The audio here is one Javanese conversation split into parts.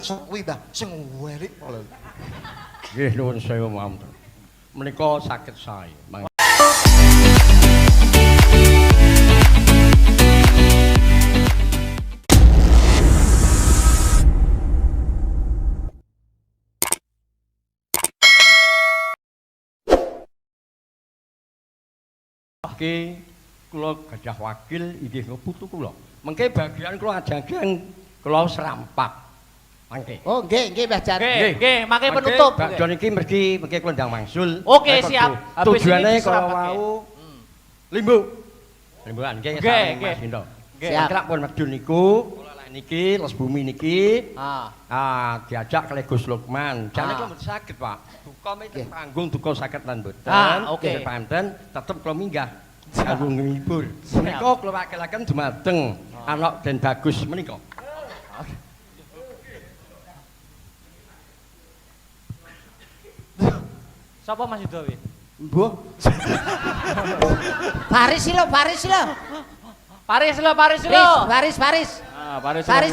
kuwi ta sing welik lho. Nggih nuwun sewu mawon. Menika saged sae. Oke, kula gadah wakil inggih putu kula. Mengke bagian kula ajang-ajang kula serampak. Mangke. Oh, nggih Mbah Jan. Nggih, mangke penutup. Bakdo niki mengke kula ndang mangsul. Oke, siap. Tujuane kala wau limbu. Limbuan nggih Mas Indro. Siap. Kira pun medun niku kula niki Les Bumi niki. Diajak kalih Gus Lukman. Jane kula mboten saged, Pak. Duka mesti panggung duka saged lan mboten. Oke. Panten tetep kula minggah. Kanggo ngibur. Menika kula wakilaken dumateng anak Den Bagus menika. Sapa Mas Yudo wi? Mbah. Paris lho. Paris lho. Paris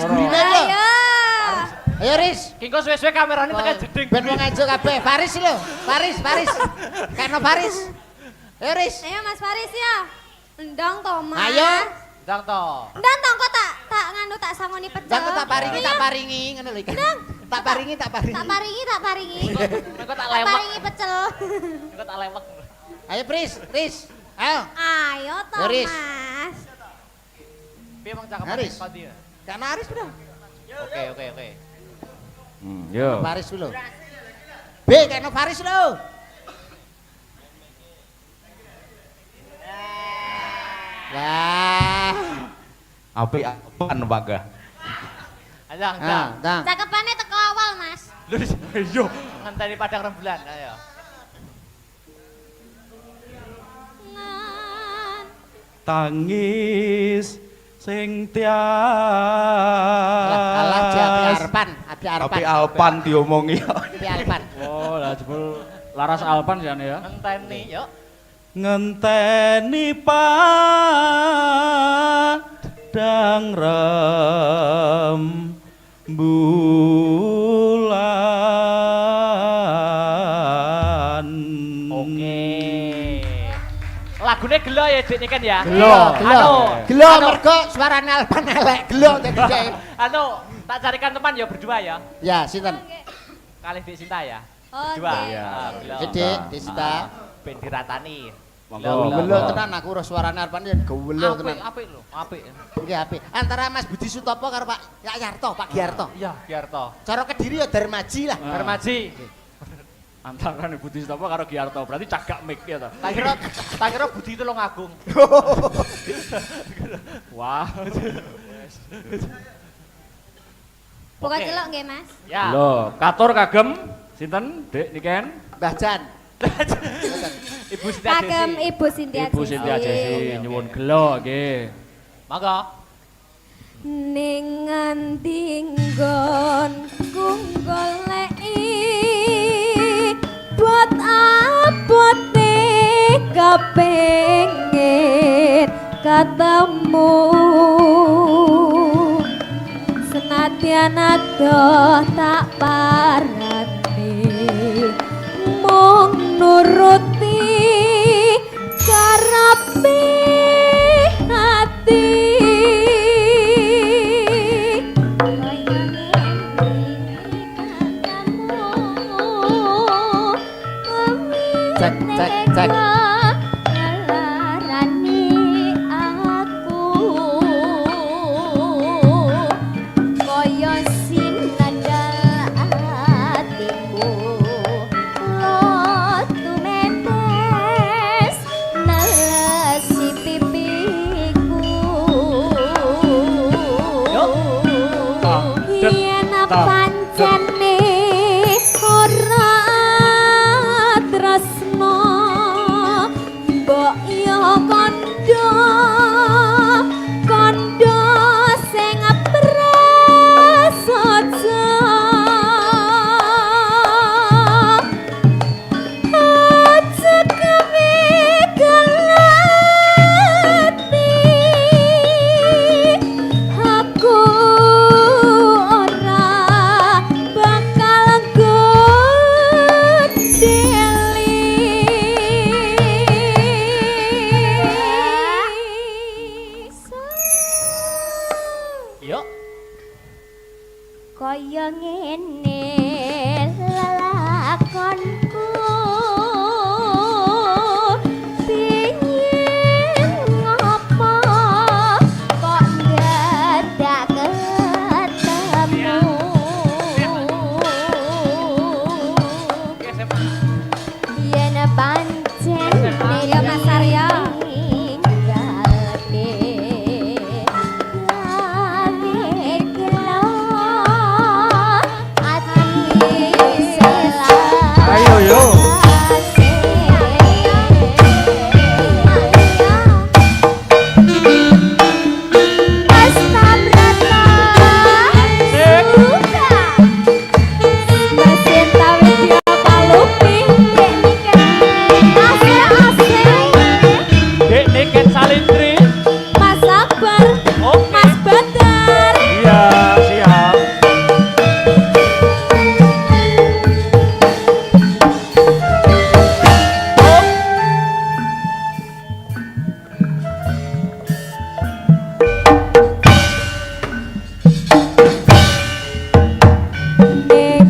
gurine lho. Ayo Riz. Kingko suwe-suwe kamerane tekan jeding. Ben wong aja kabeh. Paris lho. Paris. Kano Paris. Ayo Riz. Ayo Mas Faris ya. Ndang to, Mas. Ayo. Ndang to. Ndang to kok tak nganu tak sangoni pecel. Ndang tak paringi ngono lho iki. Tak paringi. Tak paringi. Engko tak Tak lewek. paringi pecel. Engko tak lewek. Ayo Riz. Ayo. Ayo to, Yoris. Mas. Piye mong cakep Haris. Padi? Kano Aris bro. Oke. Yo. Paris lho. B kano Paris lho. Wah. Apaan baga? Ayo, Ndang. Cakepane teko awal, Mas. Lho, yo ngenteni padang rembulan, ayo. Ngan. Tangis sing tias. Alah api Alpan diomongi. Api Alpan. Oh, lah jebul laras Alpan jane ya. Ngenteni, yo. Ngenteni padang rembulan. Oke. Lagune gelo ya Dik kan ya? Gelo mergo suarane Alpan elek, gelo dadi dhek. Anu, tak carikan teman ya berdua ya. Ya, sinten? Kalih Dik Sinta ya. Oh, Berdua. oke. Gelo. Dik, Desita. Ben diratani. Gelo tenan aku ro suarane Alpan yen gelo tenan. Apik lho, apik. Nggih apik. Antara Mas Budi Sutopo karo Pak Yarto, Pak Giarto. Iya, Giarto. Cara Kediri ya Darmaji lah. Darmaji. Antara Budi Setopo karo Giarto, berarti cagak mic ya to. Tak kira Budi itu Agung. Wah. Buka Oke. celok nggih, Mas. Ya. Lho, katur kagem sinten Dik niken? Mbah Jan. Ibu Sintia Kagem Desi. Ibu Sintia Ibu Sintia Jesi nyuwun gelo nggih. Mangga. Ning ngendi nggon goleki buat abote kepengin ketemu senadyan adoh tak parani mung nuruti karepe hati. Cek. Ngelarani aku koyo sinandal atiku lo tumetes nelesi pipiku yen pancene ora tresno mbok yo kondo sing prasaja aja kemikelati aku ora kaya ngene lelakonku pingin ngopo kok dadak ketemu yen pancen ya Mas Arya Ayo yo. Dek Niken Salintri. Mas Akbar, Mas Badar. Iya, siap.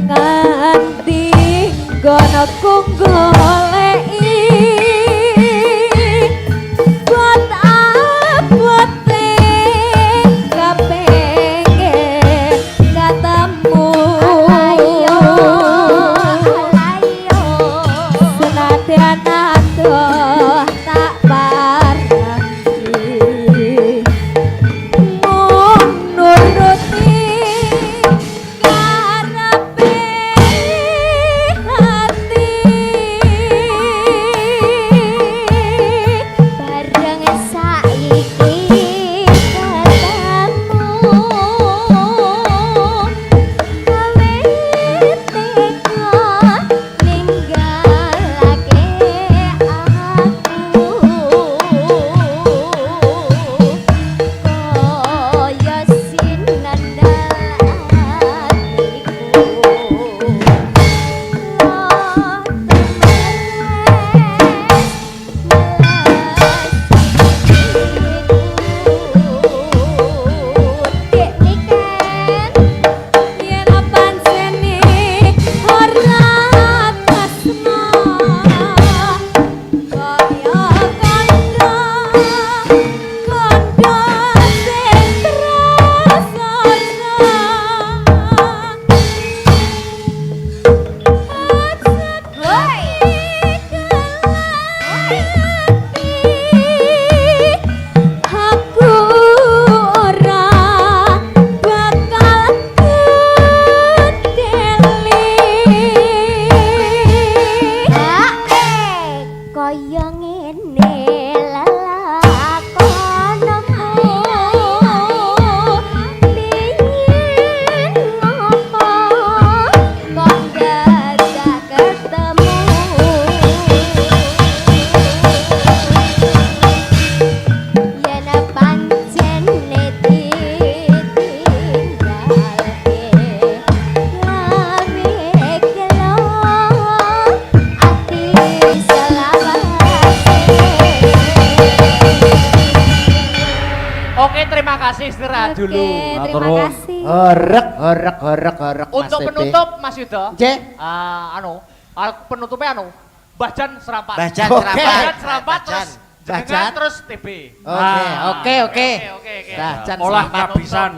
Nganti gono goleki buat abote kepengin ketemu ayo senadyan adoh tak parani mung nuruti karepe hati bareng saiki ketemu gawe teko ninggalake aku kaya sinandal Dek Niken yen pancene ora tresno kaya kandha sing aku ora bakal kedeli kaya ngene lelakonmu pingin ngopo kok dadak ketemu yen pancen ditinggalke gawe kelo ati Oke, terima kasih istirahat dulu. terima kasih Horek. Untuk penutup Mas Yuda. Nggih. Penutupnya Bajan Serampat. Bajan Bajan Serampat. Serampat Bajan. terus jenengan Bajan. terus TB. Oke. Oke. Bajan Olah Serampat. kabisan.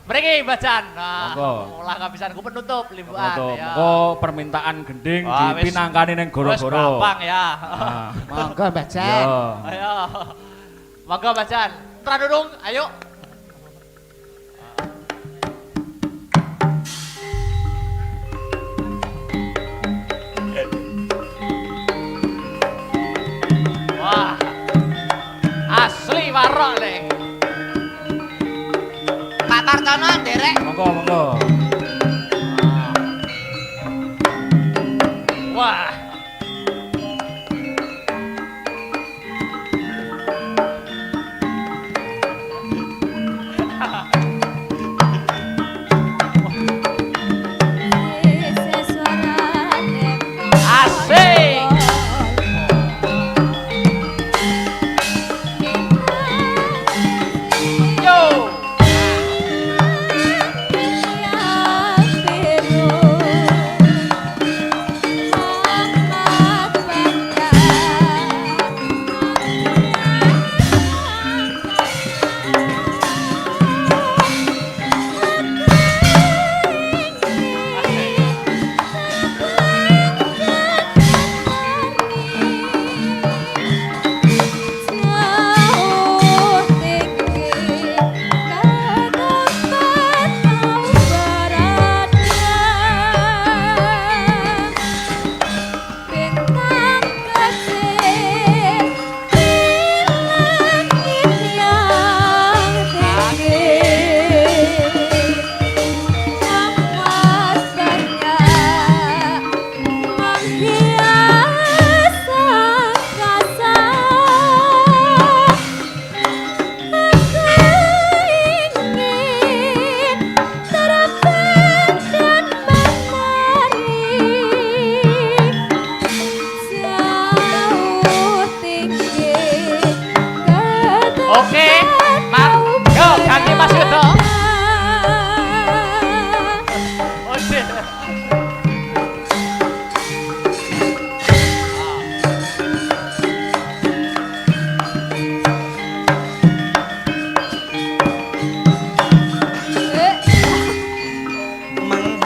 Mriki Bajan. Monggo. Olah kabisan ku penutup limbuan ya. Monggo permintaan gending Wah, wis- dipinangkani ning Wis goro-goro. gampang ya. Ah, Monggo Bajan. yo. Ayo. Monggo Bajan. Tradurung, ayo. Wah. Asli warok nih. Pak Tartono nderek. Monggo. Wah.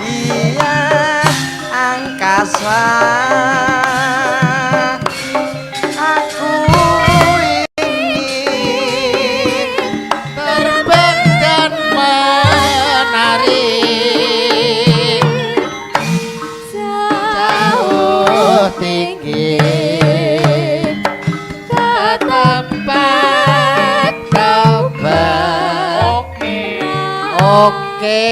Menghias angkasa aku ingin Terbang dan menari jauh tinggi ke tempat kau Oke,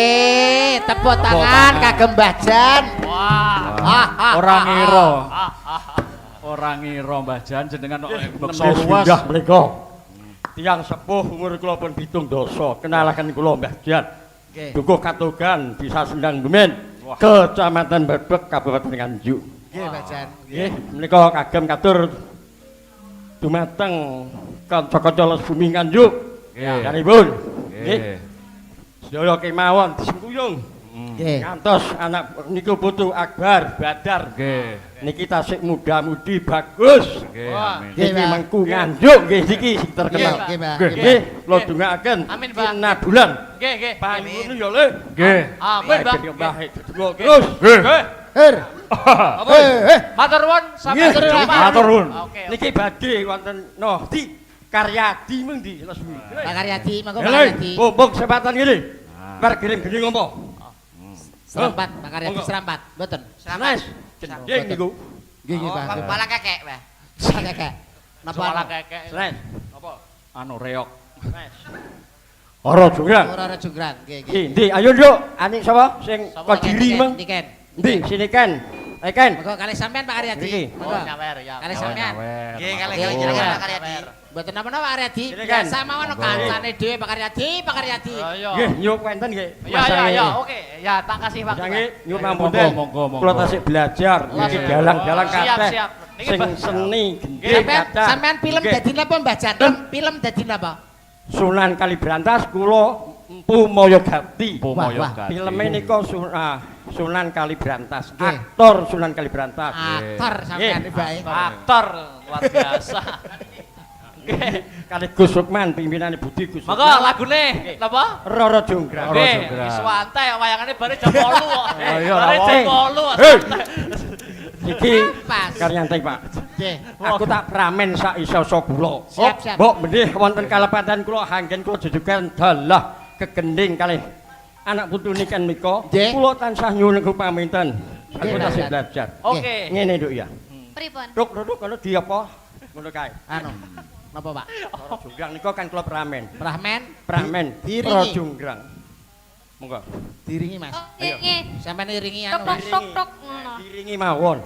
tepuk tangan kagem Mbah Jan. Wah. Orang ngira. Orang ngira Mbah Jan jenengan kok beksa luas. Singgah menika. Tiang sepuh umur kula pun 7 dosa. Kenalaken kula Mbah Jan. Nggih. Dukuh Katogan Desa Sendang Gemen, Kecamatan Bebek, Kabupaten Nganjuk. Nggih, Mbah Jan. Nggih, menika kagem katur dumateng kanca-kanca Les Bumi Nganjuk. Nggih. Kanipun. Nggih. Nggih. Sedaya kemawon disengkuyung. Nggih. Ngantos anak niku putu Akbar Badar. Nggih. Niki tasik muda-mudi bagus. Nggih, Wah. amin. Nggih, Niki Mbak. mengku Nganjuk nggih niki sing terkenal. Nggih, Mbak. Nggih, kula dongaaken. Amin, Mbak. Kina bulan. Nggih, nggih. Panjenengan ya le. Nggih. Amin, Mbak. Baik terus. Nggih. Her. Apa? Matur nuwun sampai Nggih, jumpa. matur nuwun. Oke. Niki badhe wonten noh di Karyadi mung di Les Bumi. Pak Karyadi, monggo Pak Lha, Karyadi. mumpung kesempatan ngene. Bar giring-giring ngompo. Serampat, Pak Karyadi Monggo. serampat. Mboten. Sanes. Jendeng niku. Nggih, nggih, Pak. Kepala kakek, Pak. Kakek. Napa? Kepala kakek. Sanes. Anu reok. Sanes. Ora jurang. Ora junggrang. Nggih, nggih. Nggih, ndi ayo nduk. Anik sapa sing Sapa? kodiri meng? Niken. Ndi sini Ken. Ken. Monggo kalih sampean Pak Karyadi. Niki. Oh, Monggo. nyawer ya. Kalih sampean. Nggih, kalih Nggih, jenengan nggih. Pak Karyadi. Mboten napa-napa Pak Karyadi. Sini, Ken. Biasa mawon kancane dhewe Pak Karyadi, Pak Karyadi. Ayo. Nggih, nyuwun wonten nggih. Ya, ya, ya. Oke. Ya, tak kasih waktu. Jange Pak. nyuwun Monggo, pamungkas. monggo, monggo. Kula tasik belajar niki Siap. dalang-dalang Siap, kabeh. siap. Niki, Sing Mbak. seni gendhe Sampean kathah. sampean film Nggih. dadi napa Mbah Jan? Film dadi napa? Sunan Kalibrantas kula Empu Mayogati. Empu Wah, wah. Mayogati. Filme nika Sunan Kalibrantas. Nggih. Aktor Sunan Kalibrantas. Aktor sampean Nggih. bae. Aktor luar biasa. Kali Gus Lukman pimpinane Budi Gus Monggo Lukman. lagune napa? Roro Jonggrang. Roro Nggih, Jonggrang. Iswante wayangane bare jam 8 kok. iya, Bare apa? jam 8. Hei. Iki Pas. karyanting Pak. Nggih. Aku tak pramen sak iso kula. Siap, siap. Mbok menih wonten kalepatan kula hanggen kula jejugan dalah kegending kalih anak putu niken mika. Nggih. Kula tansah nyuwun paminten. Aku Nggih, tasih Mas. belajar. Oke. Ngene Nduk ya. Pripun? Duk kalau di apa? Ngono kae. Anu. Napa Pak? Roro Jonggrang nika kan kula pramen. Pramen. Pramen. Diringi. Roro Jonggrang. Monggo. Diringi Mas. Oh, nggih. Sampean iringi Tok anu. tok Mas. tok tok ngono. Diringi mawon.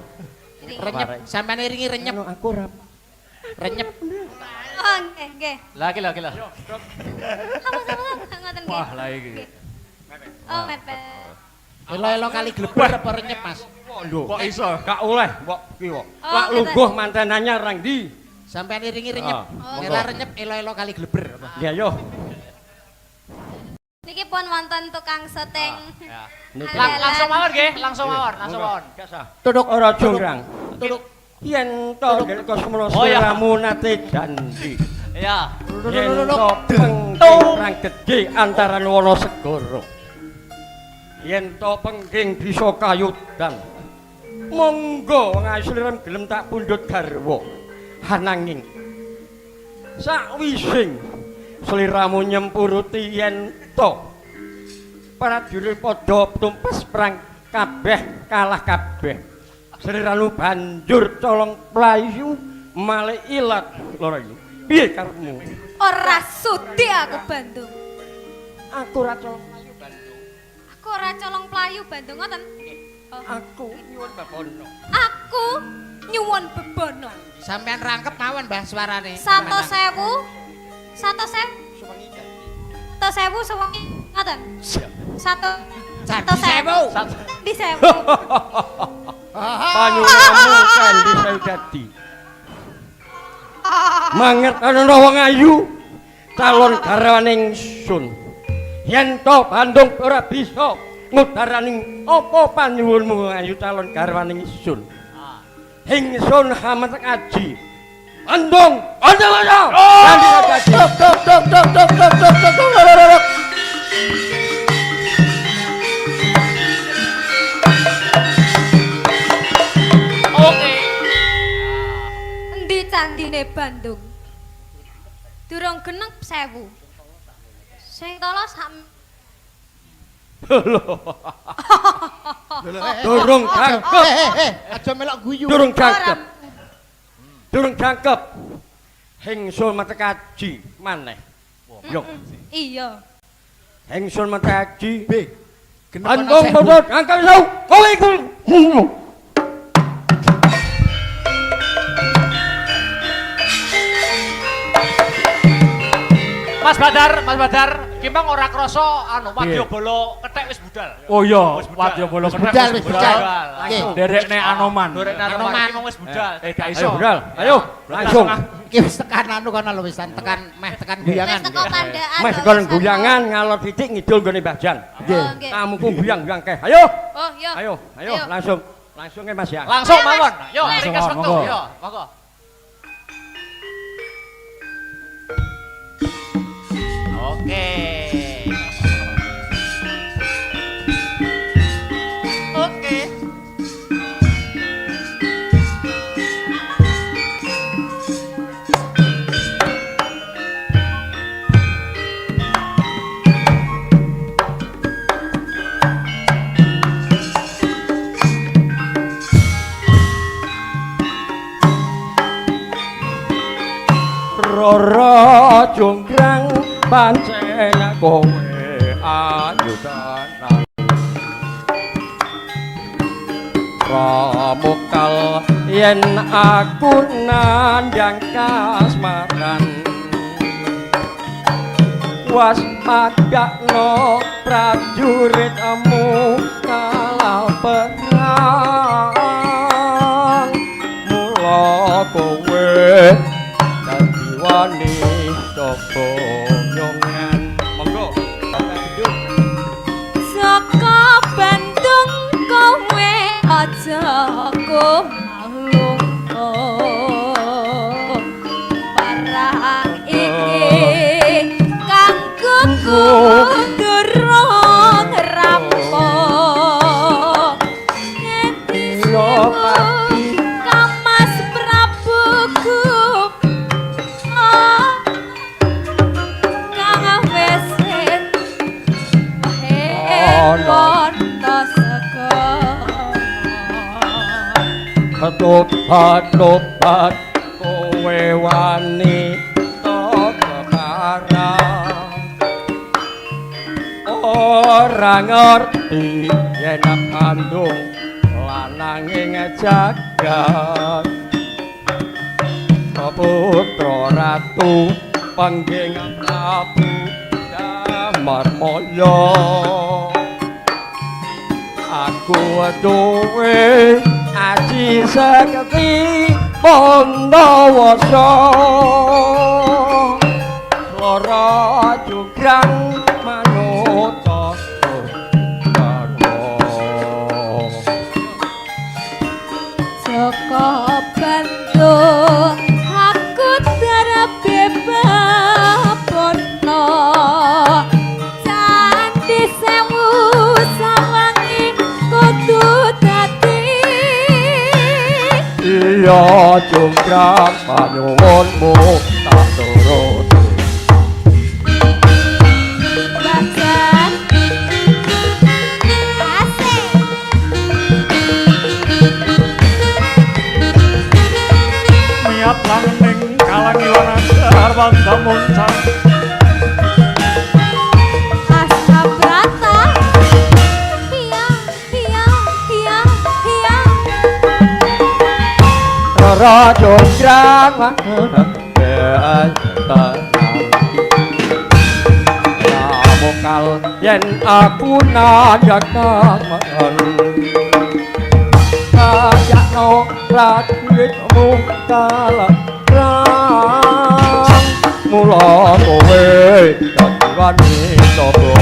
Renyep. Sampean iringi renyep. Anu aku ora. Renyep. Oh, nggih, nggih. Lagi lagi lah. Apa-apa ngoten nggih. Wah, lah iki. Oh, mepet. Elo-elo kali gleber apa renyep Mas? Lho, Kok iso? gak oleh mbok ki kok. Oh, Lak ngeten. lungguh mantenannya rang ndi? Sampean iringi renyep. Ah, Ela renyep elo-elo kali gleber apa? Ya yo. Niki pun wonten tukang syuting. Ya. Niki. Andalan. Langsung mawon nggih, langsung mawon, langsung mawon. Gak sah. Tuduk Ora jonggrang. Tuduk. Yen to nek kosmono Oh, ya. sliramu nate dandi. Ya. Yen to pengrang gedhe antaran Wonosegoro. Yen to pengging bisa kayudan. Monggo wong aslirem gelem tak pundhut garwa. Hananging sakwising sliramu nyempuruti yen to prajurit padha tumpes perang kabeh kalah kabeh. Sliramu banjur colong playu malih ilat loro iki. Piye karepmu? Ora sudi aku Bandung. Aku ora colong playu Bandung. Aku ora colong playu Bandung ngoten. Oh. Aku nyuwun babono. Aku nyuwun bebono. Sampean rangkep mawon Mbah suarane. 100.000. 100.000. Suwengi dadi. 100.000 sewengi ngoten. Satu. Jadi sewu. Di sewu. Panyuwunmu kandi saya dadi. Mangertana wong ayu calon garwane ingsun. Yen to Bandung ora bisa ngudaraning apa panyuwunmu ayu calon garwaning ingsun. Ingsun hamet aji. Andong, andong aja. Oke. Endi candine Bandung? Durung genep 1000. Sing tolo sak Durung cangkep. Aja melok guyu. Durung cangkep. Durung cangkep. Ingsun metek aji maneh. Yo. Iya. Ingsun metek aji. Genep Andong bodot angkat sau. Kowe iku. Mas Badar, ki mang ora krasa anu Wadyabala kethek wis budal. Oh iya, Wadyabala budal, wis budal. Langsung derekne Anoman. Anoman ki wis budal. Gak Ayo, iso. budal. Ayo, langsung. Iki wis tekan anu kono lho wisan tekan guyangan. Wis teko kandhaan. Mas kon guyangan ngalor titik ngidul gone Mbah Jan. Nggih. Kamuku guyang-guyang keh. Ayo. Oh, iya. Ayo, langsung. Langsung Mas ya. Langsung mawon. Yo, Langsung, ringkes wektu. monggo. Yo, monggo. Oke. Oke. Roro jonggrang pancen kowe ayudanan Pramukal yen aku nandang kasmaran was magakno prajuritmu kalah perang mula kowe wani sapa nyongan monggo Saka Bandung kowe aja kumalung parang iki kanggo durung rampung yo pati Kamas Prabuku Tobat kowe wani keparang ora ngerti yen Bandung lananging jagat putra ratu pangging Prabu Damarmaya aku duwe aji sakti Pandawasa lara jugrang manuta Saka Bandung aku darepe babono Candi Sewu sawangi kudu dadi iya jonggrang panyuwunmu tak turuti Bacan asik Miat langning kalangilan sarwang damuncang Asa Brata Iya iya iya iya lara jonggrang tenang Pramukal yen aku nadakaken kajakno prajuritmu kalah perang mula kowe dadi wani sapa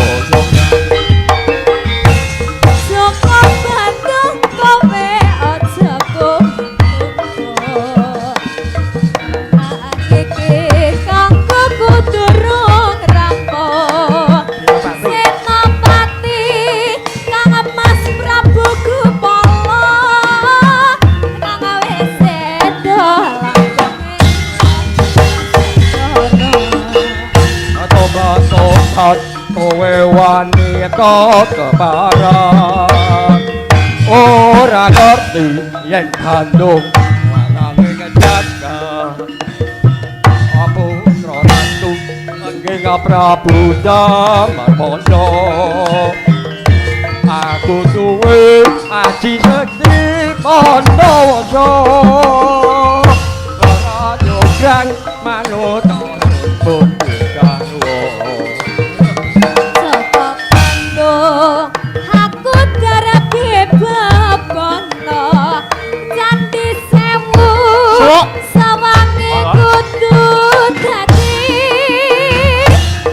teko kebaran ora ngerti yen Bandung wanane kejaga apa ratu nggih Prabu Damarmanda aku duwe aji sekti Pandawasa ora jograng manut bukan Saka Bandung aku darake babono Candi Sewu sawange kudu dadi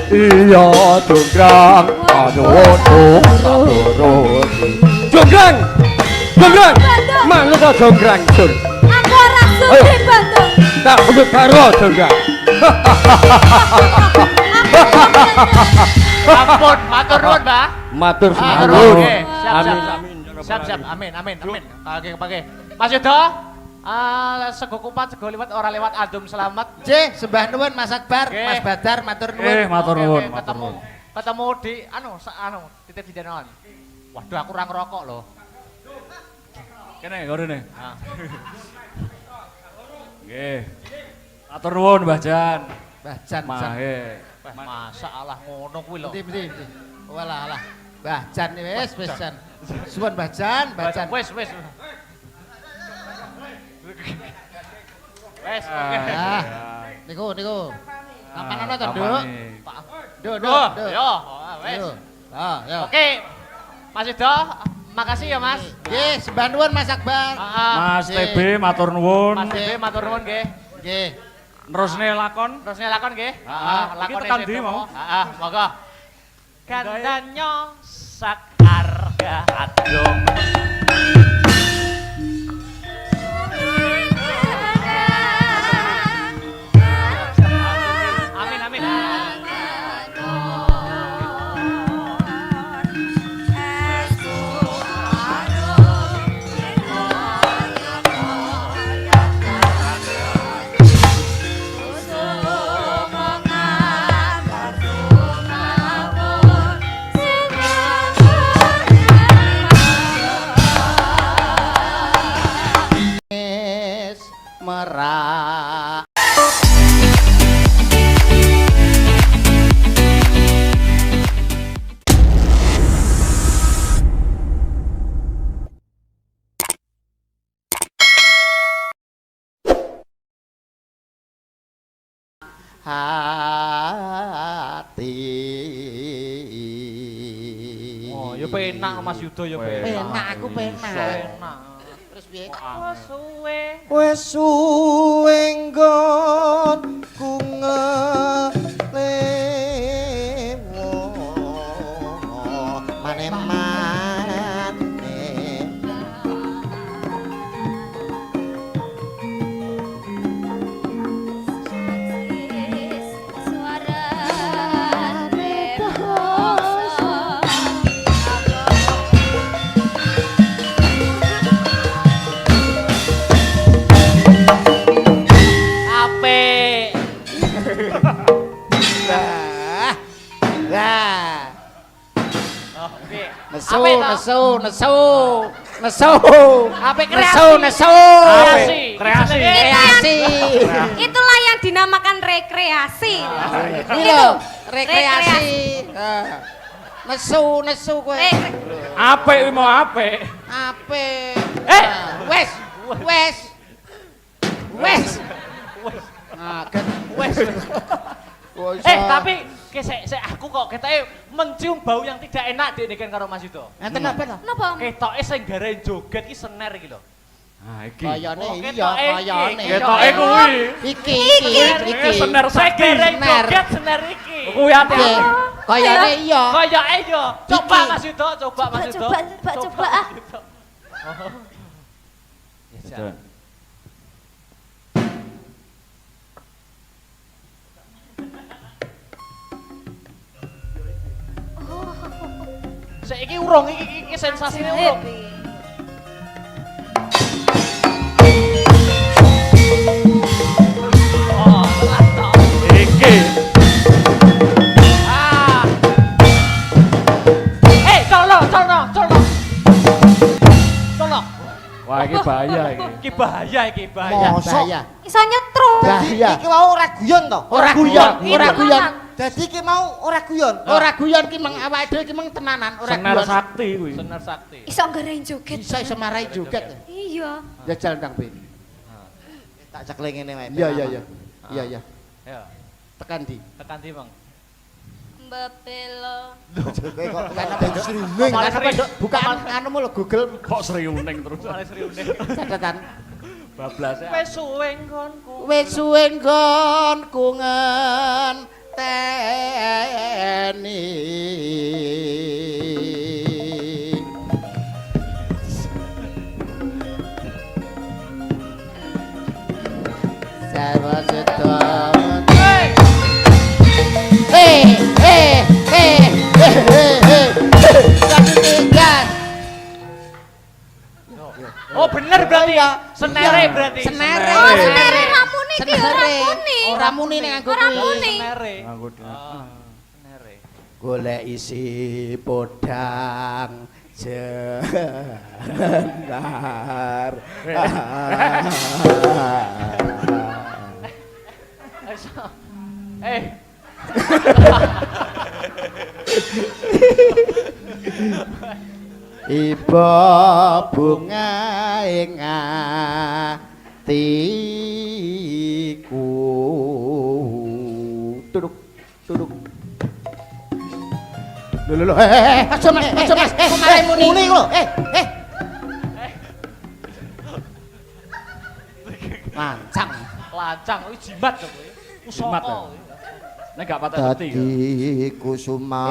iya jograng manut jograng jograng manut jograng sur aku ora sudi Bandung tak butuh karo jograng Ampun, matur nuwun, Mbah. matur Matur suwun nuwun. Nggih, siap, amin siap. amin Siap, siap. Amin, amin, amin. Pagi. Mas Yudo, sego kupat, sego liwat, ora lewat adum selamat. J, sembah nuwun Mas Akbar, Oke. Mas Badar, matur nuwun. Matur Oke, nuwun, oke, matur ketemu, nuwun. ketemu di titip di denon. Waduh, aku ora ngerokok loh. Kene, gorene. Ah. Nggih. Matur nuwun Mbah Jan. Mbah Jan. Mahe. Masa Allah ngono kuwi lho. Endi. Walah alah. Mbah Jan wis Jan. Suwun Mbah Jan, Mbah Jan. Wes. Wes. Ah, niku. Kapan ana to, Nduk? Nduk. Yo, wes. Yo. Oke. Mas Yudo, makasih ya, Mas. Nggih, sembah nuwun Mas Akbar. Mas TB matur nuwun. Mas DB matur nuwun nggih. Nggih. Nerusne lakon. Terusnya lakon nggih? Heeh. Iki tekan ndi mau? Heeh, monggo. Kandanyo sakarga adung. Amin amin. Wis merak. Hati. Oh, ya penak Mas Yudo ya Penak, aku penak. Penak. Terus piye? Suwe. Wes suwe nggon ku ngelemo mane-mane suara Apik. Lah. Oke. Nesu, Apik toh? nesu. Apik kreasi. Nesu. Kreasi. Kreasi. Kreasi. Itulah yang dinamakan rekreasi. Ini lho, rekreasi. Nesu kowe. Apik kuwi mau apik. Apik. Wes. Nah, kan Wes. Tapi aku kok ketoke mencium bau yang tidak enak kan karo Mas Yudo. enten apa to? Napa? Ketoke sing gare joget iki sener iki lho. Ah iki. Kayane Oh, iya, ketoke kayane. iki. Ketoke kuwi. Iki. Sener sakti. Gare Sener. joget sener iki. Kuwi ati-ati. Kayane iya. Kayake yo. Coba Iki. Mas Yudo, coba Mas Yudo. Coba ah. Mas Yudo. Oh. Ya, Jan. Betul. Saiki urung iki sensasine urung. Oh, telat toh. Iki. Ah. Wah, iki bahaya iki. Iki bahaya iki, bahaya. Mosok Iso nyetrum. bahaya. Iki mau ora guyon to? Ora guyon, ora guyon. Dadi iki mau ora guyon. Ora guyon ki meng awake dhewe ki meng tenanan, ora Senar guyon. sakti kuwi. Senar sakti. Iso ngerain joget. Bisa iso marai joget. Iya. Jajal ndang Be. Tak ceklek ngene wae. Iya. Iya. Ya, Tekan di. tekan ndi, Mang? Mbapelo. Kowe kok tekan ben sriwing. Bukan anumu lho Google Kok seriuning terus. Malah seriune. catatan. Bablas ya. Wis suwe nggonku. Wis suwe nggonku ngenteni. Sawa setahun. Oh, bener berarti ya. Senere berarti. Senere. Oh, senere ramune iki ora Senere. muni. Ora muni ning nganggo Ora kuwi. muni. Senere. Nganggo dhewe. Senere. Golek isi podang jenar. Eh, Iba bunga ing atiku. Duduk. Lho. Aja Mas. Kok marai muni lho. Lancang. lancang kuwi jimat to kuwi. Jimat ya? Pusaka. Nek gak patah ngerti ya. Dadi kusuma.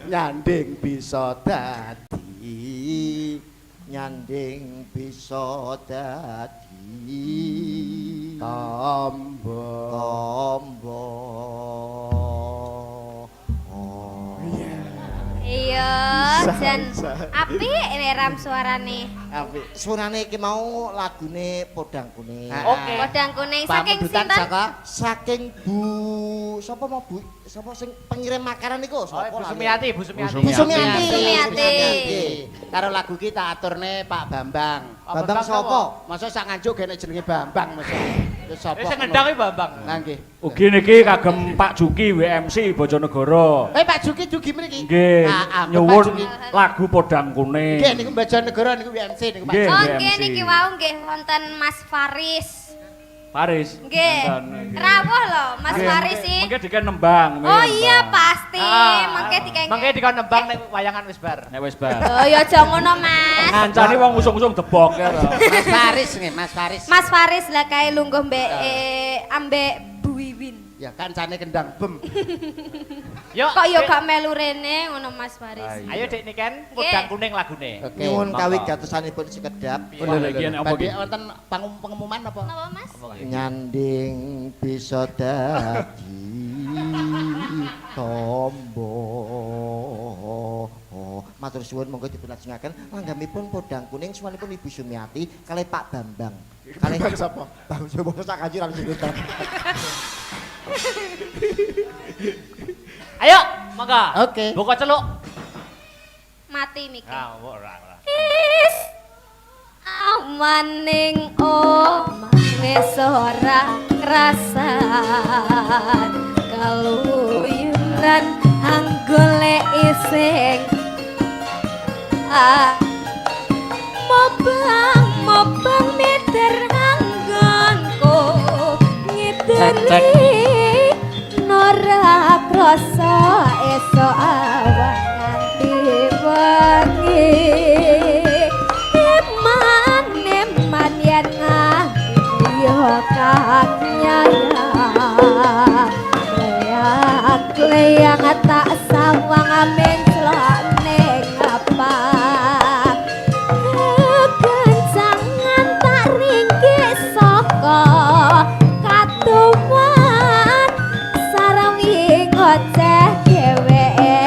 Nyanding bisa dadi nyanding bisa dadi tombo. Iya, jan apik ini ram suarane. Apik. Suarane iki mau lagune Podang Kuning. Oke. Podang kuning saking Pamundutan sinten? Saking Bu sapa mau Bu? Sapa sing pengirim makanan iku? Oh, Sapa Bu lali? Sumiati, Bu Sumiati. Bu Sumiati. Sumiati. Karo lagu kita aturne Pak Bambang. Bambang sapa? Masa sak nganjuk gene jenenge Bambang masa. Wis sapa? Wis ngedang kuwi Bambang. Lah nggih. Ugi niki kagem Pak Juki WMC Bojonegoro. Pak Juki mriki. Nggih, Pak nyuwun Juki. lagu Podang Kuning. Nggih niku Bojonegoro niku WMC niku Pak. Nggih. Oh, BMC. nggih niki wau nggih wonten Mas Faris. Paris. Nggih. Rawuh lho Mas Faris iki. Mungkin diken nembang. Oh iya pasti. Mengke dikengke. Mengke dikon nembang nek wayangan wis bar. Nek wis bar. Oh ya aja ngono Mas. Ngancani wong usung-usung debok ya. Mas Faris nggih, Mas Faris. Mas Faris lah kae lungguh mbek ambek Bu Wiwin. Ya kancane kendang bem. Yuk. Kok ya gak melu rene ngono Mas Faris. Ayo Dik Niken, Podang Kuning lagune. Oke. Nyuwun kawit gatosanipun sekedap. Lho iki nek apa Badhe iki? wonten pengumuman apa? Napa Mas? Nyanding bisa dadi tombo. Matur suwun monggo dipunlajengaken langgamipun Podang Kuning suwanipun Ibu Sumiati kalih Pak Bambang. Kalih sapa? Bang Jowo sak kajiran sebentar. Ayo, mangga. Oke. Buka celuk. Mati mikir. Ah, ora. Is amaning omah wis ora ngrasan kaluyuran anggolek sing mobang meter anggonku ngideri nora krasa esok awan nganti wengi eman yen nganti yo Kleyang tak sawang amin celane ngapa kencangan tak ringkih saka katuman sarawi ngoceh dheweke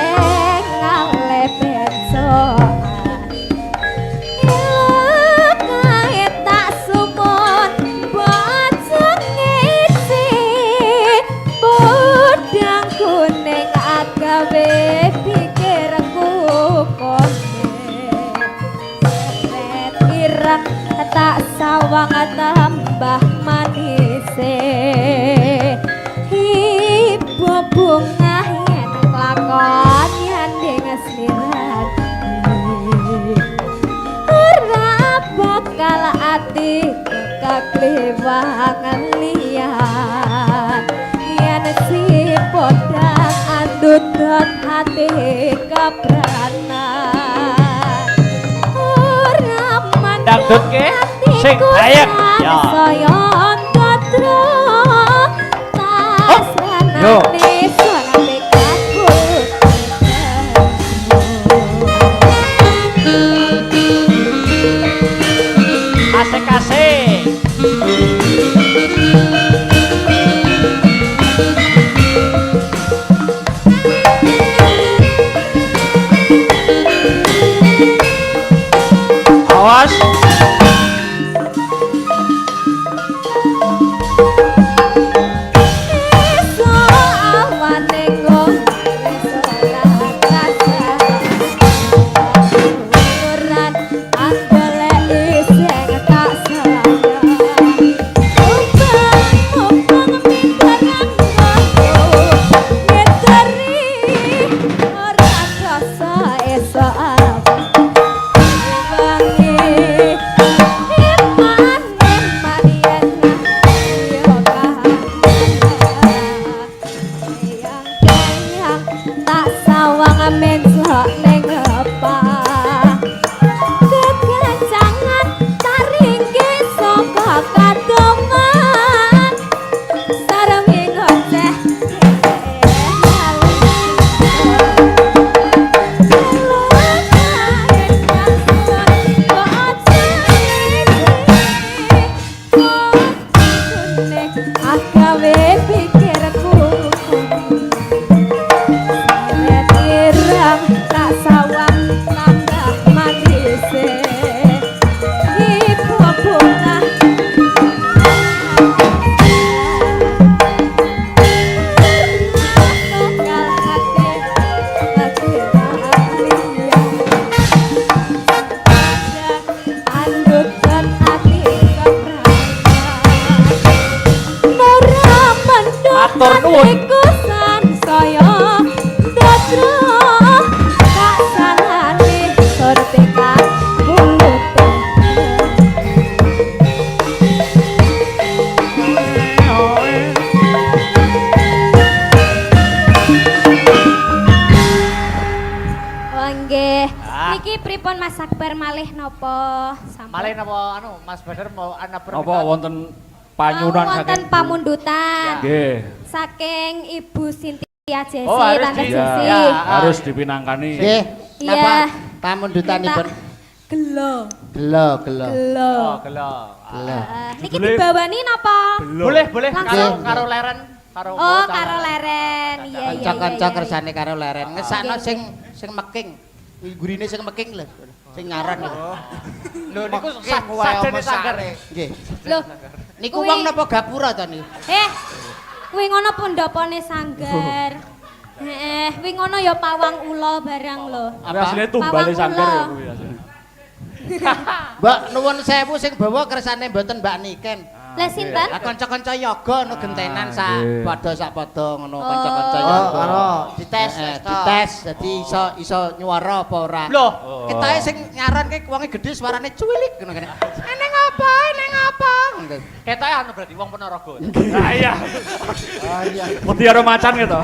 ngale bensoan kae tak sumun bojone isi sawang tambah manise ibu bunga yen lakon yanding slirat ora bakal ati kakliwangan liyan yen si podang andut hati kaprana ora Dangdut ke sing ayem ya. saya katro Yo. tasane suarane kabut Asik-asik. Awas. iso awane kok iso rasa ukuran andele iseng tak sayang ubang minggarang aku ngiteri ora rasa iso wangi iman yen yo yang tak sawang men sok ning apa kegancangan taringke saka kadongan saremi goceh Akawe pikirku Tirang tak sawang tambah manise Ibu bunga Tunggal hati andutkan hati Matur nuwun. ikusan saya datro tak salane sorteka mulut Wangge, niki pripun Mas Akbar malih napa? Malih napa anu Mas Badar mau ana Apa wonten panyunan wonten pamundutan Nggih. saking Ibu Sintia Jesi, Oh, harus Tante di- Jesi. Ya, harus dipinangkani. Nggih, Iya. napa pamundutanipun? Gelo, Gelo, gelo. gelo. Oh, gelo. Gelo. Niki dibawani napa? Boleh, boleh karo Langsung. karo leren, karo Oh, bocah. karo leren. Iya, iya, iya. Kanca-kanca iya. kersane karo leren. Ngesakno Oke. sing meking. Gurine sing meking lho. Sing nyaran lho. Lho niku Meking wae sajane ama sanggar. sare. Nggih. Loh, Niku Kuwi- wong napa gapura to niku? kuwi ngono pondopone sanggar. Heeh, kuwi ngono ya pawang ula barang lho. Kuwi asline tumbale Pawang sanggar ya ula. kuwi asline. Mbak nuwun sewu sing bawa kersane mboten Mbak Niken. Lah sinten? Lah kanca-kanca yoga no gentenan sak nggih. padha ngono kanca-kanca Oh. yoga. Anu, dites, dites dadi iso nyuwara apa ora. Loh, Ketae sing nyaran ki wonge gedhe suarane cuwilik ngono kene. Eneng apa? Eneng apa? ketoke anu berarti wong Ponorogo. Lah iya. Oh iya. Wedi karo macan gitu.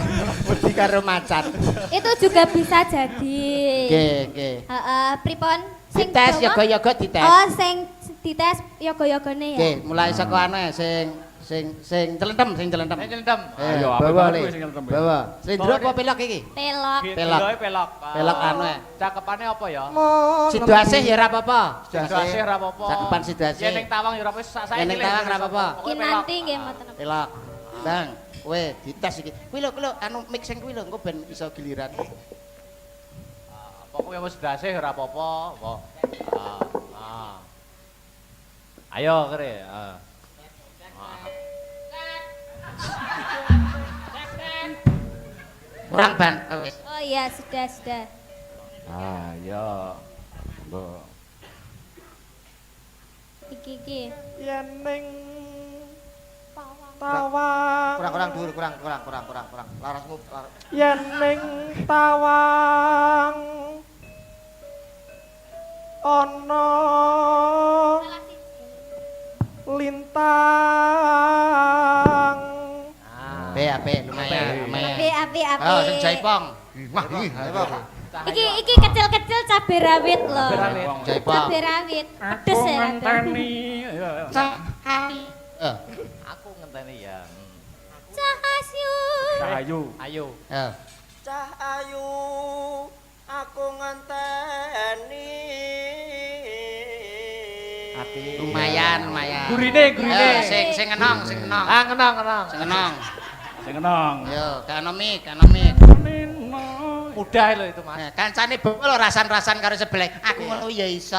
Wedi karo macan. Itu juga bisa jadi. Nggih, nggih. Heeh, pripun? Sing Dites bawa? yoga-yoga dites. Oh, sing dites yoga-yogane ya. Nggih, mulai saka ane sing celentem, sing celentem. Nyelendem. Ayo, apa bawa kabar le. kuwi sing celentem? Bawa. Slendro Bawa, apa pelok iki? Pelok. Pelok. Geloe pelok. Pelok anu ya. Cakepane apa ya? Sidoasih ya ora apa-apa. Situasi ora apa-apa. Cakepan situasi. Yen ning Tawang ya ora apa sak saiki. Yen ning Tawang ora apa-apa. Ki nanti nggih mboten apa. Pelok. Bang, kowe dites iki. Kuwi lho anu mix sing kuwi lho engko ben iso giliran. Pokoknya wis dasih ora apa-apa. Kok. Ayo kere. Kurang ban. Oh iya, sudah. Ayo. Mbok. Iki. Yen ning tawang. Kurang dhuwur, kurang. Larasmu. Yen ning tawang ana lintang. Ape lumayan. Api. Oh, sing jaipong. Wah, Iki kecil-kecil cabai rawit loh. jaipong. Cabai rawit. Pedes ya. ngenteni. Aku ngenteni ya. Cahayu. Ayo. Cah ayu aku ngenteni. Lumayan. Gurine. Sing enong. Ah ngenong. Sing enong. Yo, kanomik. Mudah lho itu, Mas. Kancane bol rasan-rasan karo sebelah. Aku ngono ya iso.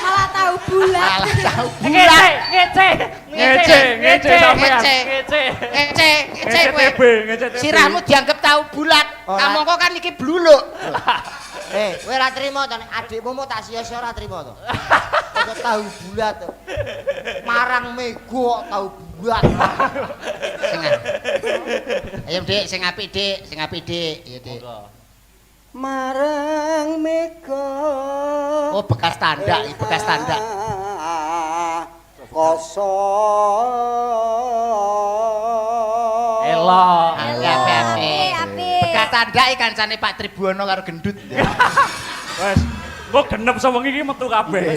Malah tahu bulat. Ngece sampean. Ngece kowe. Ngece Sirahmu dianggap tahu bulat. Ora. Kamu kok kan iki bluluk. Kowe ora trimo to nek adikmu mau tak sia-sia ora trimo to. Kok tahu bulat to. Marang mego kok tahu bulat. Ayo Dik, sing apik Dik. Iya Dik. Marang mega. Oh, bekas tandak. Elok. Api. Bekas tandak iki kancane Pak Tribuana karo gendut. Wes, kok genep sewengi iki metu kabeh.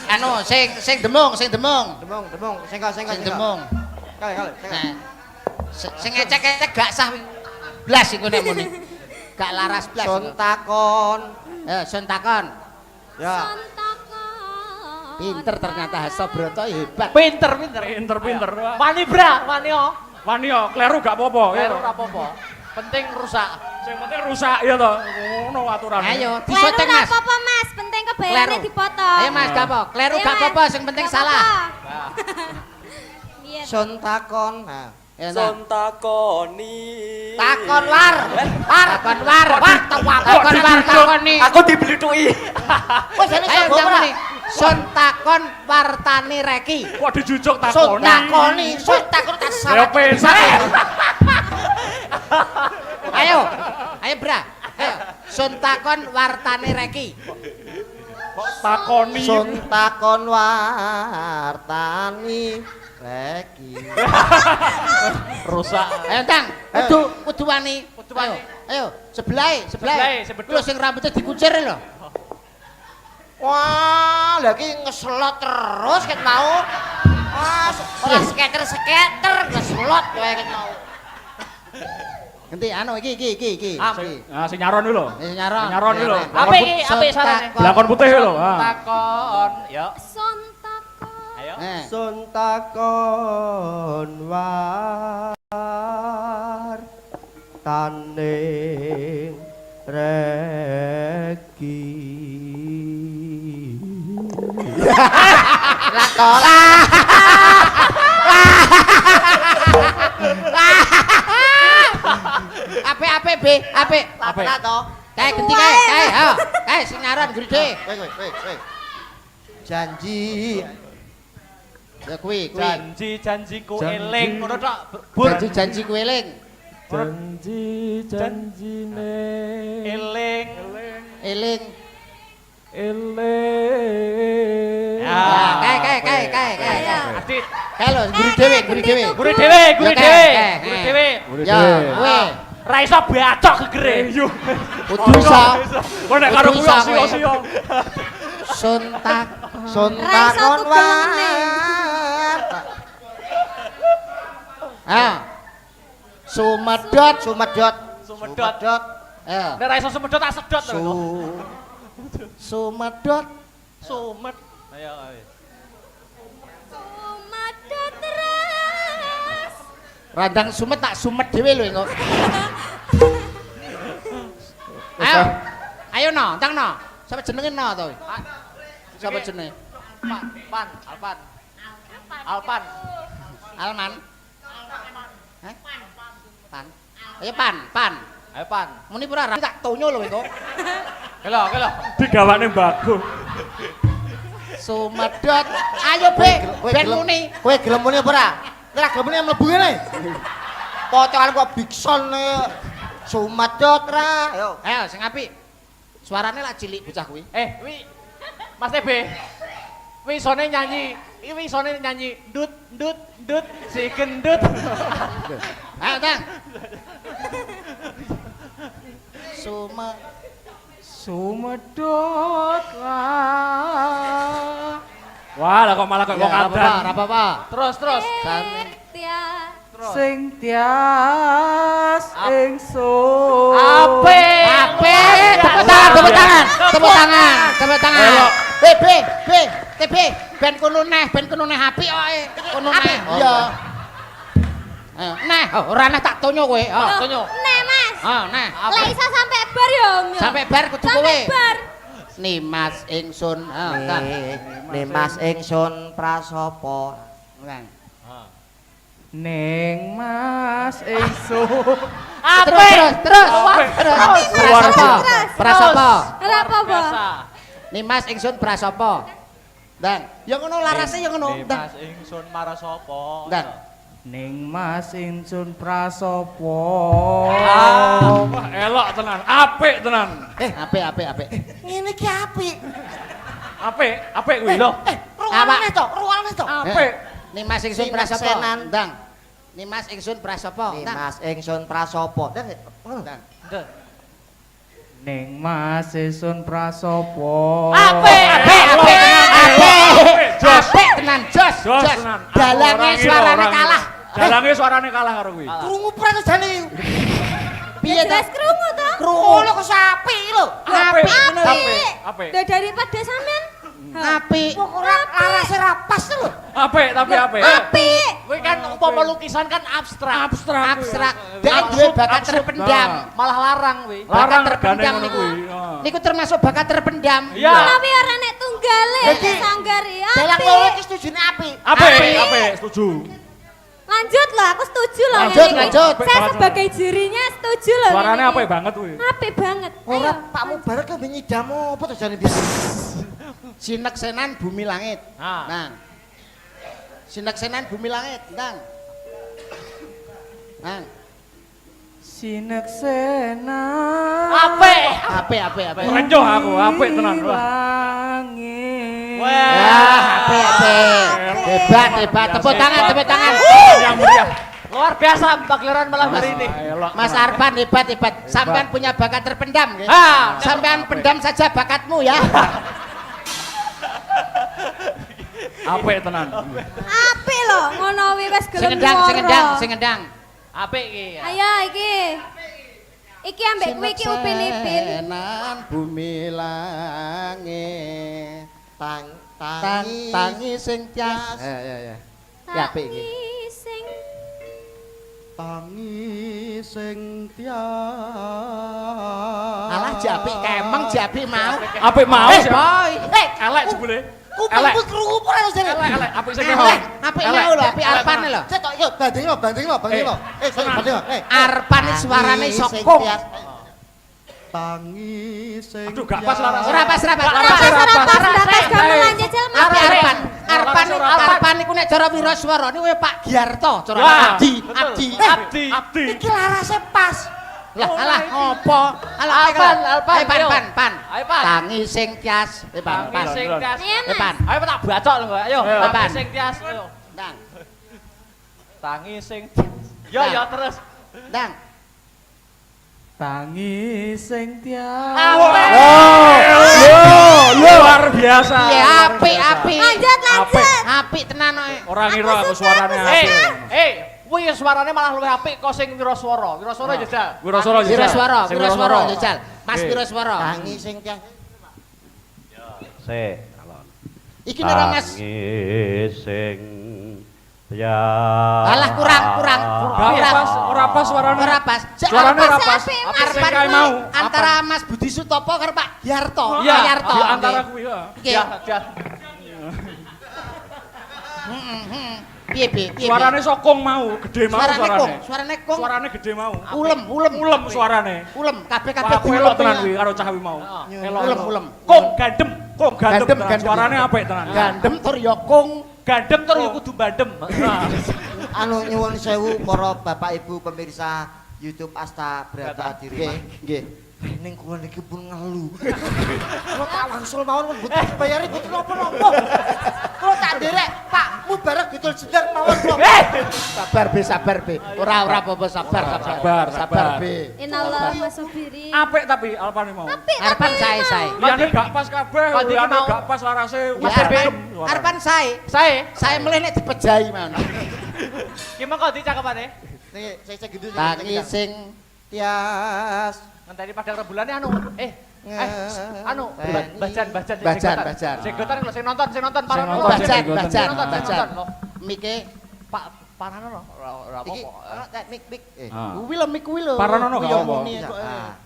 Anu, sing demung. Demung, sing Demung. Kale. Nah, sing ecek-ecek gak sah blas iku nek muni. Gak laras blas. Sontakon. Ya. Pinter ternyata Hasobroto hebat. Pinter. Wani bra, Wani yo, kleru gak apa-apa. Kleru ora apa-apa. Penting rusak. Sing penting rusak ya to. Ngono aturane. Ayo, Kleru disoting gak Mas. apa-apa Mas, penting kebayane dipotong. Ayo Mas, gak apa. Kleru Ayo, gak Mas. apa-apa, sing penting Gak salah. apa-apa. Biar. Sontakon. Nah, Ya, nah. Sontakoni. Takon war. Takoni. Aku diblituki. wis jane Ayo sapa ora? muni. Sontakon wartani reki. Kok dijujuk takoni. Sontakon tak Ya salah. pesak. Ayo Bra. Ayo. Sontakon wartani reki. Kok takoni. Sontakon wartani reki. Rusak. Ayo Tang, kudu wani. Ayo, sebelah. Lho sing rambutnya dikucir lho. Wah, lagi ngeslot terus ket mau. Ora skater ngeslot kowe ket mau. Ganti anu iki. Nah, sing nyaron dulu. Nyaron dulu. Apik sarane. Lakon putih lho. Takon, yo. Sontakon. Ayo. Sontakon war taning reki. Apik. to. Kae genti kae. Ayo. Kae sing nyaron gede. Kowe. Janji. Ya kuwi. Janji-janjiku eling ngono tok. Janji ku eling. Janji-janjine Eling. Eling. Ya, Kae. Adit. Kae lho, guru dhewe. Guru dhewe. Ya, kowe. Ra iso bacok gegere. Kudu iso. Kok nek karo kuwi sio-sio. Sontakon war. Sumedot. Ayo. Nek ra iso semedot tak sedot lho. Sumedot. Sumet. Ayo. Sumadot terus. Randang sumet tak sumet dhewe lho engko. Ayo no, tang no. Sapa jenenge no to? Sapa jenenge? Alpan. Alman. Hah? Pan. Ayo pan. Ayo Pan. Muni pura tak tonyo lho kok. Kelo. Digawane mbako. Sumedot. Ayo Be, ben muni. Kowe gelem muni apa ora? Nek ra gelem muni mlebu kene. Pocokan kok Bigson Sumedot ra. Ayo sing apik. Suarane lak cilik bocah kuwi. Wi Mas TB. Wi isone nyanyi. Wi isone nyanyi ndut si gendut. Ayo Tang. Sumedot lah. Wah, lah kok malah kok wong adan. Ora apa-apa. Terus. Sing tias ingsun. Apik. Tepuk tangan. TB, ben kono neh apik kok. Kono neh. Iya. Neh, ora neh tak tonyo kowe. Tonyo. Nek Mas. Neh. Lek iso sampe bar yo. Sampai bar kudu kowe. Sampe bar. Nimas ingsun. Nimas ingsun prasopo. Ning Mas ingsun. Terus. Terus. Prasopo. Ora apa-apa. Nimas ingsun prasopo. Dan, ya ngono larase ya ngono. Mas ingsun marah sapa? Dan. Ning Mas ingsun prasopo. Wah, elok tenan. Apik tenan. Apik. Ngene iki apik. Apik kuwi lho. Ruangane to. Apik. Nimas ingsun prasopo. Ndang. Nimas ingsun prasopo. Nimas ingsun prasopo. Ndang. Ning Mas ingsun prasopo. Apik tenan, jos. tenan. Dalange suarane kalah. Dalange suarane kalah karo kuwi. Krungu pran jane. Piye to? Jelas krungu to? Krungu lho kok sapi lho. Apik. Lah daripada sampean Apik. Ora larase ra pas lho. Apik tapi apik. apik. Kowe kan umpama lukisan kan abstrak. Abstrak. Dek duwe bakat terpendam. Malah larang kowe. Larang Bakat terpendam regane ngono niku. kuwi. Niku termasuk bakat terpendam. Iya. Tapi ora nek tunggale Jadi, sanggari Dalang apik. loro iki setujune apik. Apik, setuju. Lanjut loh, aku setuju loh. Lanjut, ini. lanjut. Saya sebagai jurinya setuju loh. Suarane ini. apik banget kuwi. Apik banget. Ora Ayo. Pak Mubarak kan nyidam apa to jane biasa. Sineksenan bumi langit. Nang. Sineksenan bumi langit, Nang. Nang. Sineksena. Apik. Rencoh aku, apik tenan. Langit. Wah, apik. Hebat. Tepuk tangan. Yang meriah. Luar biasa pagelaran malam hari ini. Elok. Mas Arpan hebat. Sampean punya bakat terpendam, nggih. Sampean pendam saja bakatmu ya. Apik tenan. Apik loh, ngono wi wis gelem. Sing ngendang. Apik iki. Ayo iki. Iki ambek kowe iki upin-ipin. Sineksenan bumi langit. Tangi sing tias. Ya. Ya apik iki. Tangi sing Tangi sing tias. Alah japik kemeng japik mau. Apik mau. Boy. Elek jebule. Kupingku krungu pran jane. Elek, apik sing Apik mau lho, apik Arpan lho. Cetok yo banding lo. Banding lo. Banding lo. Arpan iki suarane sokong. Tangi sing Aduh, gak pas larang. Ora pas. Pas gamelan jajal Mas. Arpan niku nek cara wiraswara niku Pak Giarto, cara Wah, Abdi. Abdi. Iki larase pas. Alah ngopo? Alpan. Pan. Ayo Pan. Tangi sing tias. Pan. Tangi sing tias. Ayo Mas. Pan. Ayo tak bacok lho, ayo. Ayo, Tangi Pan. sing tias, ayo. Ndang. Tangi sing Yo terus. Ndang. Tangi sing tias. Luar biasa. Ya apik. Lanjut. Apik tenan kok. Ora ngira aku suarane apik. Kuwi suarane malah luwih apik kok sing wiraswara. Wiraswara jajal. Wiraswara jajal. Wiraswara jajal. Mas Oke. Wiraswara. Tangi sing tias. Iki nek Mas. sing Alah kurang. Ora pas suarane. Ora pas. Suarane ora pas. Apik, Apik sing Arpan kae kuwi mau. antara Mas Budi Sutopo karo Pak Giarto. Iya, Giarto. di antara kuwi ya. Nggih. Piye piye Bi? Suarane sokong mau, gede mau Suarane suarane. kong, suarane kong. Suarane gede mau. Ulem, ulem. Ulem suarane. Ulem, kabeh-kabeh Wah, aku elok tenan kuwi karo cah kuwi mau. Ulem, ulem. Kong gandem Gandem, tenan. gandem. Suarane apik tenan. Gandem tur ya kong. Gandem tur ya kudu bandem. Anu nyuwun sewu para bapak ibu pemirsa YouTube Asta Brata Diriman. Nggih. Ning kula niki pun ngelu. Kula tak wangsul mawon mboten bayari mboten napa-napa. Kula tak nderek Pak Mubarak Betul Jendar mawon kula. Sabar Bi. Ora apa-apa sabar. Sabar. Bi. Inallah masubiri. Apik tapi Alpane mau. Arpan sae. Liyane gak pas kabeh, Kalau iki liyane mau- gak pas larase. Ya Arpan sae. Sae meleh nek dipejahi man. Ki mengko di cakepane. Niki saya gendut. Tangi sing tias. Ngenteni padang rembulannya anu bacan. Bacan. Jenggotan kalau sing nonton para Bacan. Mike Pak Paranono ora Iki apa-apa. mik. kuwi lho mik kuwi lho. Paranono gak apa.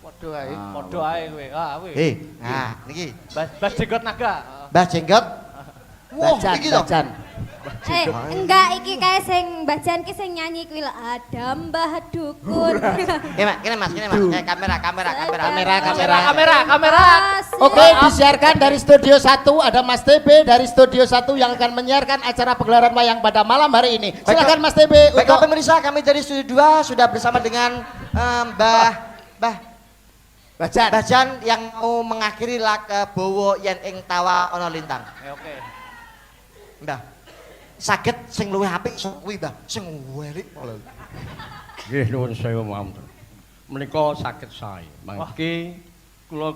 Padha ae. Padha ae kowe. Kuwi. Nah niki Bas jenggot naga. Mbah Jenggot. Bacan, iki to. bacan. Enggak iki kae sing Mbah Jan ki sing nyanyi kuwi lho ada Mbah Dukun. Kene Mas. Kayak Kamera. Oke, disiarkan dari Studio 1 ada Mas TB dari Studio 1 yang akan menyiarkan acara pegelaran wayang pada malam hari ini. Silakan Mas TB Baiklah untuk pemirsa, kami dari Studio 2 sudah bersama dengan Bacan. Bajan yang mau mengakhiri bowo yen ing tawa ana lintang. Oke. Mbah. Saged sing luwih apik sok kuwi, Mbah. Sing welik pol. Nggih nuwun sewu matur. Menika saged sae. Mangke kula